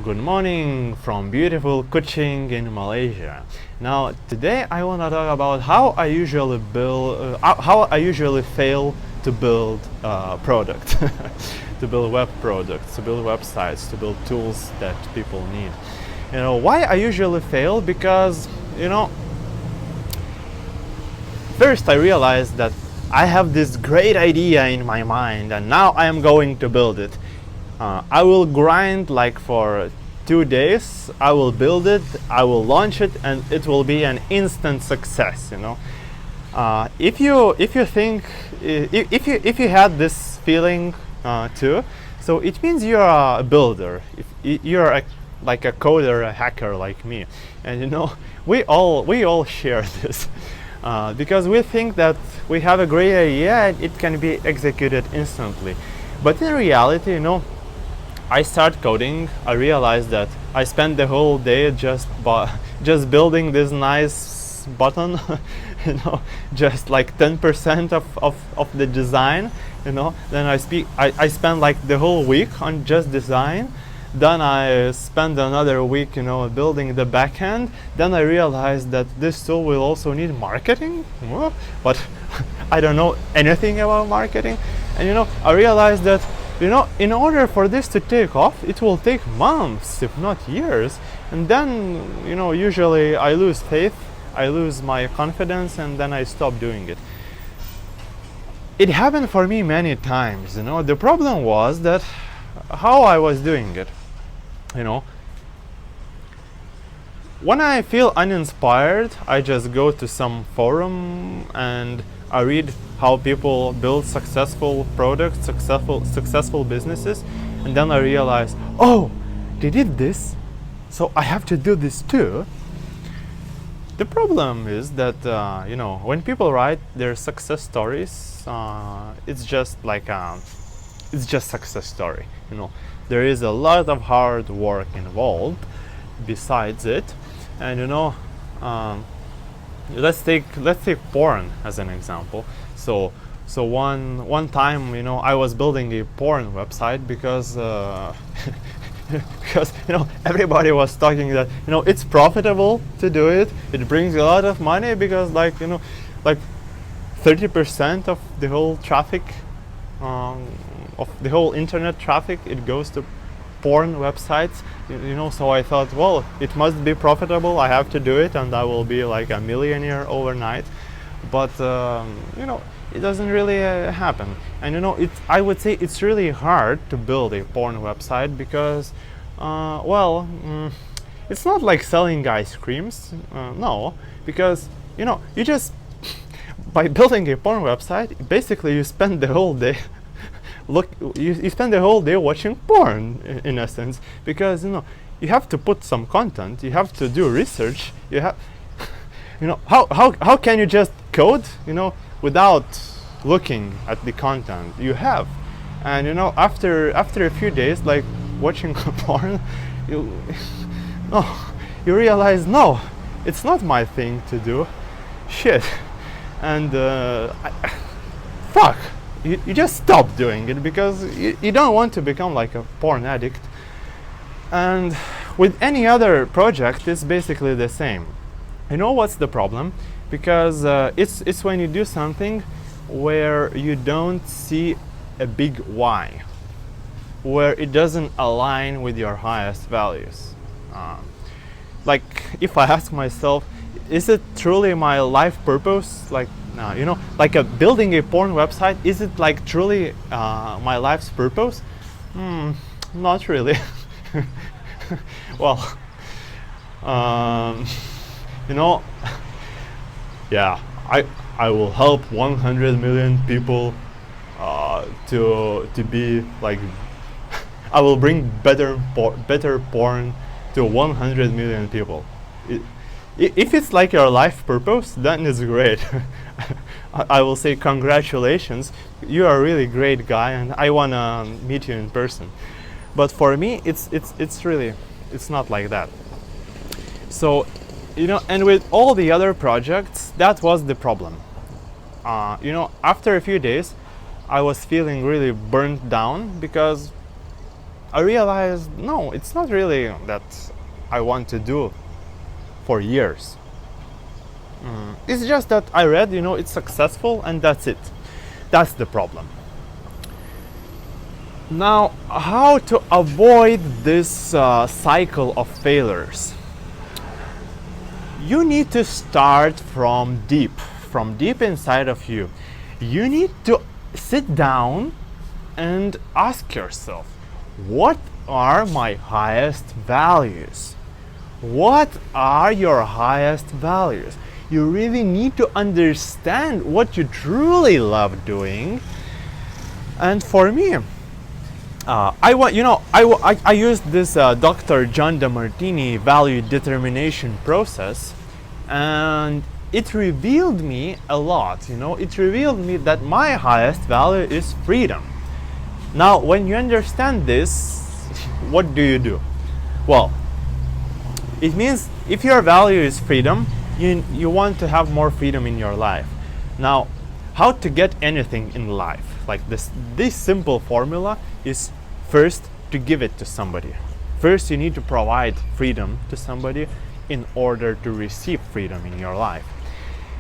Good morning from beautiful Kuching in Malaysia. Now, today I want to talk about how I usually fail to build product, to build web products, to build websites, to build tools that people need. Why I usually fail? Because first I realized that I have this great idea in my mind, and now I am going to build it. I will grind like for 2 days. I will build it, I will launch it, and it will be an instant success. If you think if you had this feeling too, so it means you are a builder. If you're like a coder, a hacker like me, and we all share this. Because we think that we have a great idea and it can be executed instantly. But in reality, I start coding. I realized that I spent the whole day just building this nice button, just like 10% of the design. Then I spent like the whole week on just design. Then I spent another week, building the backend. Then I realized that this tool will also need marketing. But I don't know anything about marketing. And I realized that in order for this to take off, it will take months, if not years. And then, usually I lose faith, I lose my confidence, and then I stop doing it. It happened for me many times. The problem was that how I was doing it. When I feel uninspired, I just go to some forum and I read how people build successful products, successful businesses, and then I realize, oh, they did this, so I have to do this too. The problem is that when people write their success stories, it's just success story. There is a lot of hard work involved besides it, and let's take porn as an example. So one time, I was building a porn website because because everybody was talking that it's profitable to do it. It brings a lot of money because like 30% of the whole traffic, of the whole internet traffic, it goes to porn websites. So I thought, well, it must be profitable. I have to do it, and I will be like a millionaire overnight. But it doesn't really happen. And I would say it's really hard to build a porn website because, it's not like selling ice creams. No, because you just by building a porn website, basically you spend the whole day. You spend the whole day watching porn, in essence, because you have to put some content, you have to do research, you have how can you just code without looking at the content you have? And after a few days like watching porn, you realize, no, it's not my thing to do. Shit. And fuck. You just stop doing it because you don't want to become like a porn addict. And with any other project, it's basically the same. What's the problem? Because it's when you do something where you don't see a big why, where it doesn't align with your highest values. Like if I ask myself, is it truly my life purpose? Like building a porn website, is it like truly my life's purpose? Not really. Well, yeah, I will help 100 million people to be like, I will bring better porn to 100 million people. If it's like your life purpose, then it's great. I will say congratulations, you are a really great guy, and I wanna meet you in person. But for me, it's not like that. So, and with all the other projects, that was the problem. After a few days, I was feeling really burnt down because I realized, no, it's not really that I want to do for years. It's just that I read, it's successful, and that's it. That's the problem. Now, how to avoid this cycle of failures? You need to start from deep inside of you. You need to sit down and ask yourself, what are my highest values? What are your highest values? You really need to understand what you truly love doing. And for me, I used this Dr. John Demartini value determination process, and it revealed me a lot. It revealed me that my highest value is freedom. Now, when you understand this, what do? Well, it means if your value is freedom, you want to have more freedom in your life. Now, how to get anything in life? Like this simple formula is first to give it to somebody. First, you need to provide freedom to somebody in order to receive freedom in your life.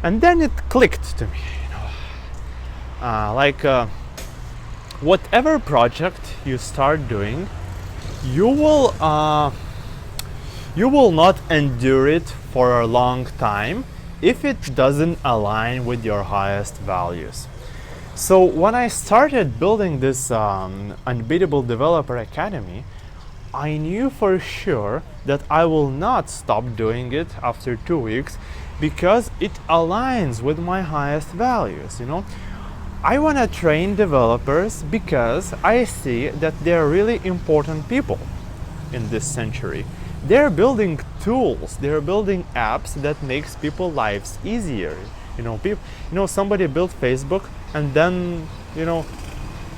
And then it clicked to me, whatever project you start doing, you will not endure it for a long time if it doesn't align with your highest values. So when I started building this Unbeatable Developer Academy, I knew for sure that I will not stop doing it after 2 weeks because it aligns with my highest values. I want to train developers because I see that they're really important people in this century. They're building tools, they're building apps that makes people's lives easier. Somebody built Facebook, and then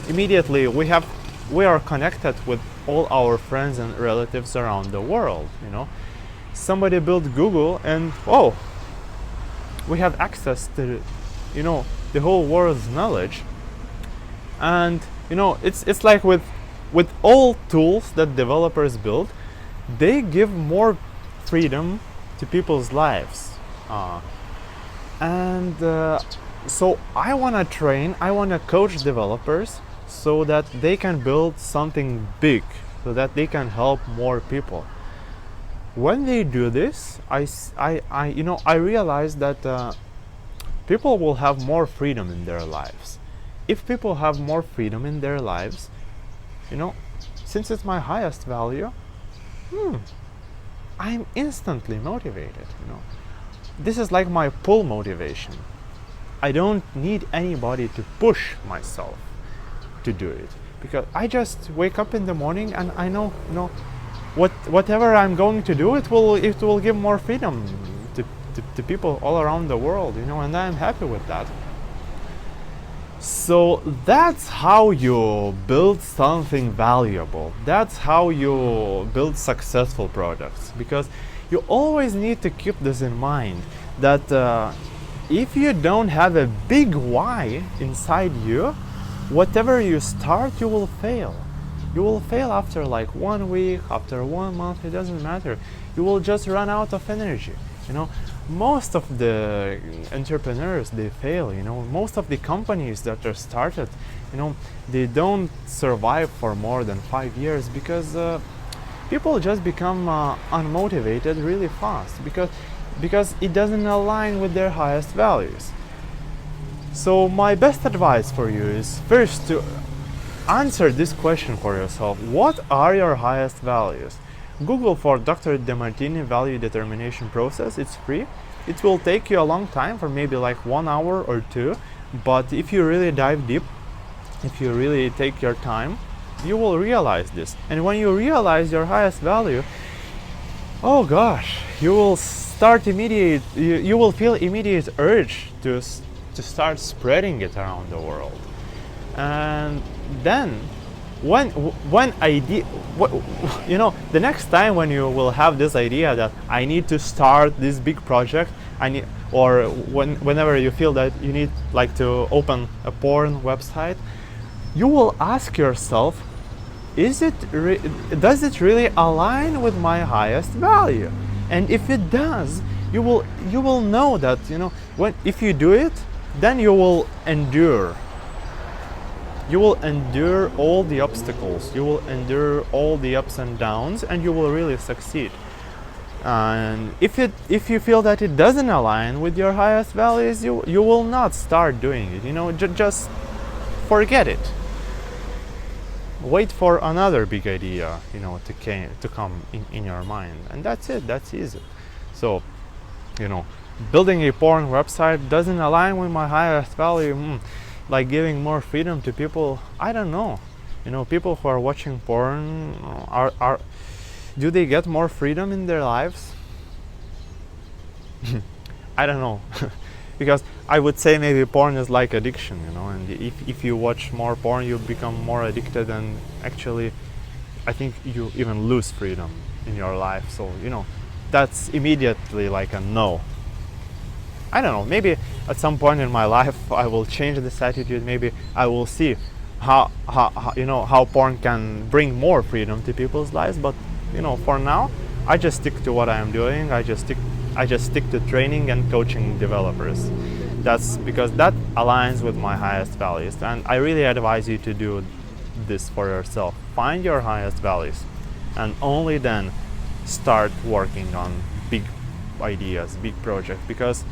immediately we are connected with all our friends and relatives around the world. Somebody built Google, and we have access to the whole world's knowledge. And it's like with all tools that developers build, they give more freedom to people's lives. So I want to coach developers so that they can build something big, so that they can help more people. When they do this, I realize that people will have more freedom in their lives. If people have more freedom in their lives, since it's my highest value, I'm instantly motivated. This is like my pull motivation. I don't need anybody to push myself to do it, because I just wake up in the morning and I know, whatever I'm going to do, it will give more freedom to people all around the world, and I'm happy with that. So that's how you build something valuable. That's how you build successful products, because you always need to keep this in mind, that if you don't have a big why inside you, whatever you start, you will fail. You will fail after like 1 week, after 1 month, it doesn't matter. You will just run out of energy. Most of the entrepreneurs, they fail. Most of the companies that are started, they don't survive for more than 5 years because people just become unmotivated really fast because it doesn't align with their highest values. So my best advice for you is first to answer this question for yourself. What are your highest values? Google for Dr. Demartini value determination process. It's free. It will take you a long time, for maybe like 1 hour or 2, but if you really dive deep, if you really take your time, you will realize this. And when you realize your highest value, oh gosh, you will you will feel immediate urge to start spreading it around the world. And then the next time when you will have this idea that I need to start this big project, whenever you feel that you need like to open a porn website, you will ask yourself, does it really align with my highest value? And if it does, you will know that, if you do it, then you will endure. You will endure all the obstacles, you will endure all the ups and downs, and you will really succeed. And if you feel that it doesn't align with your highest values, you will not start doing it. Just forget it. Wait for another big idea, to come in your mind, and that's it. That's easy. So, building a porn website doesn't align with my highest value. Like giving more freedom to people, I don't know. People who are watching porn do they get more freedom in their lives? I don't know. Because I would say maybe porn is like addiction, and if you watch more porn, you become more addicted, and actually I think you even lose freedom in your life. So, that's immediately like a no. I don't know, maybe at some point in my life I will change this attitude. Maybe I will see how porn can bring more freedom to people's lives. But for now, I just stick to what I am doing. I just stick to training and coaching developers. That's because that aligns with my highest values, and I really advise you to do this for yourself. Find your highest values, and only then start working on big ideas, big projects, because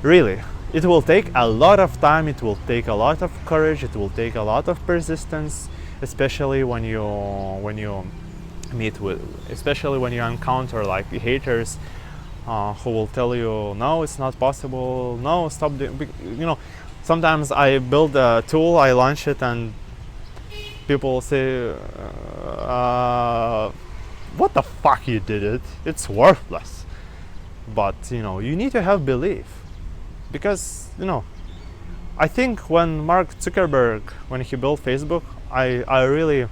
really, it will take a lot of time, it will take a lot of courage, it will take a lot of persistence, especially when you encounter like haters who will tell you, no, it's not possible, no, stop doing. Sometimes I build a tool, I launch it, and people say, what the fuck, you did it, it's worthless. But you need to have belief. Because I think when Mark Zuckerberg, when he built Facebook, I really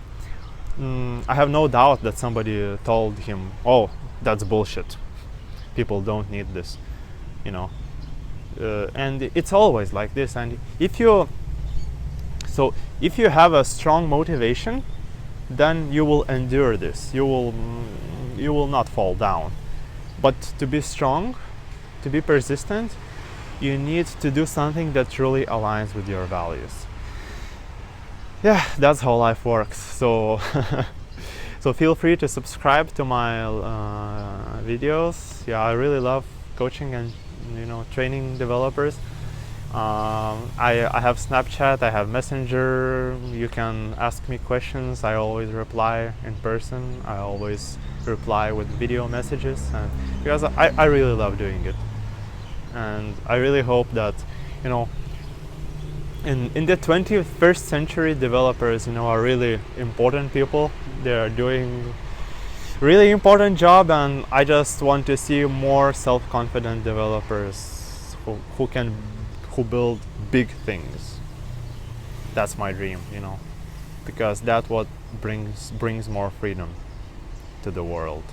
I have no doubt that somebody told him, oh, that's bullshit, people don't need this, and it's always like this. And if you have a strong motivation, then you will endure this, you will not fall down. But to be strong, to be persistent, you need to do something that truly aligns with your values. Yeah, that's how life works. So so feel free to subscribe to my videos. Yeah, I really love coaching and training developers. I have Snapchat, I have Messenger. You can ask me questions. I always reply in person. I always reply with video messages, and because I really love doing it. And I really hope that in the 21st century, developers are really important people. They are doing really important job, and I just want to see more self-confident developers who build big things. That's my dream, because that's what brings more freedom to the world.